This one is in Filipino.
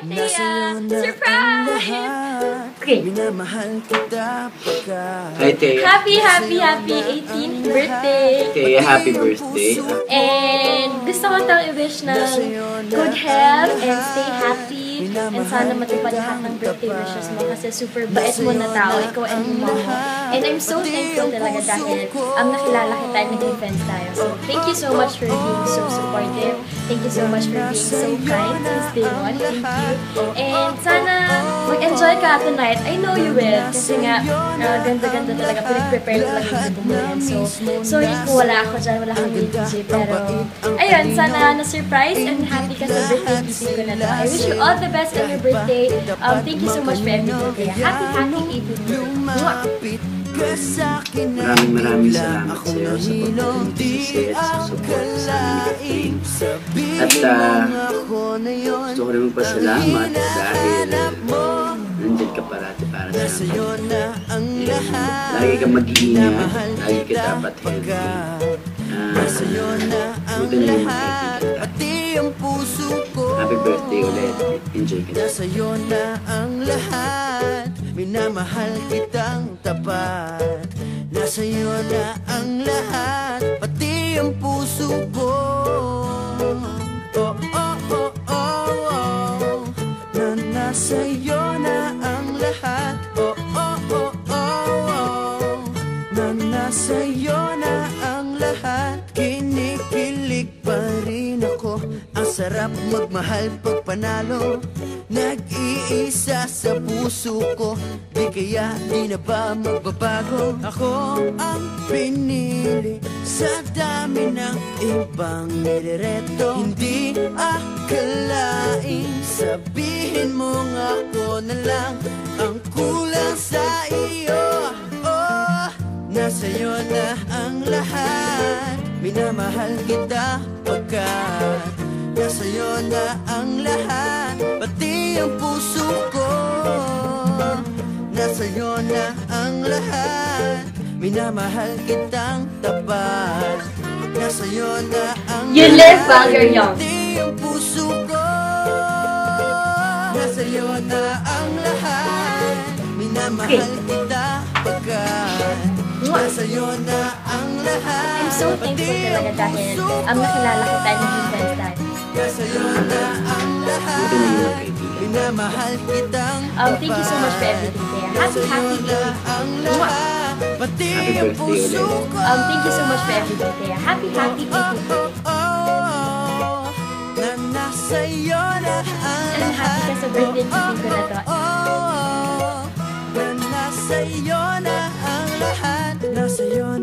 Thea! Surprise! Okay. Hi, Thea. Happy 18th birthday! Thea, happy birthday. And gusto ko itong i-wish ng good health and stay happy. And sana matupad lahat ng birthday wishes mo kasi super bait mo na tao, ikaw and mo. And I'm so thankful talaga dahil nakilala kita and naging friends tayo. So thank you so much for being so supportive. Thank you so much for being so kind since day one. Thank you. And sana mag-enjoy ka tonight. I know you will. Kasi nga, ganda-ganda talaga. Pinag-prepare talaga yung video mo yan. So, sorry kung wala ako dyan. Wala kang DJ. Pero, ayun, sana na-surprise and happy ka sa birthday meeting ko na to. I wish you all the best on your birthday. Thank you so much for everything. Happy 18th birthday. Maraming salamat sa iyo sa pagpapalala at sa support sa aming birthday. At gusto ko rin magpasalamat dahil nandyan ka parati para sa amin. Lagi ka mag-iingat, lagi ka dapat healthy. Buti na yung mga kaibigan tayo. Happy birthday ulit. Enjoy ka. Nasa'yo na ang lahat, minamahal kitang tapat. Nasa'yo na ang lahat, pati ang puso ko. Oh, oh, oh, oh, oh. Na nasa'yo na ang lahat. Oh, oh, oh, oh, oh. Na nasa'yo na ang lahat. Kinikilig pa rin ako. Ang sarap magmahal pag panalo. Nag-iisa sa puso ko. Di kaya di na ba magbabago? Ako ang pinili sa dami ng ibang nirereto. Hindi akalaing sabihin mo nga ako na lang ang kulang sa iyo. Oh, nasa'yo na ang lahat. Minamahal kita pagkat nasa'yo na ang lahat, pati ang puso ko. Nasa'yo na ang lahat, minamahal kitang tapat. Nasa'yo na ang You live while you're young. pati ang puso ko. Nasa'yo na ang lahat, minamahal kita pagkat nasa'yo na ang lahat. I'm so thankful talaga dahil nakilala kita and naging friends tayo. Nasa'yo na ang lahat, Buti na yung mga kaibigan. minamahal kitang Thank you so much for everything, Thea. Happy 18th. pati Happy ang birthday puso ulit. ko. Thank you so much for everything, Thea. Happy 18th. Na nasa'yo na ang And happy ka sa birthday meeting ko na to. Na nasa'yo na ang lahat. Nasa'yo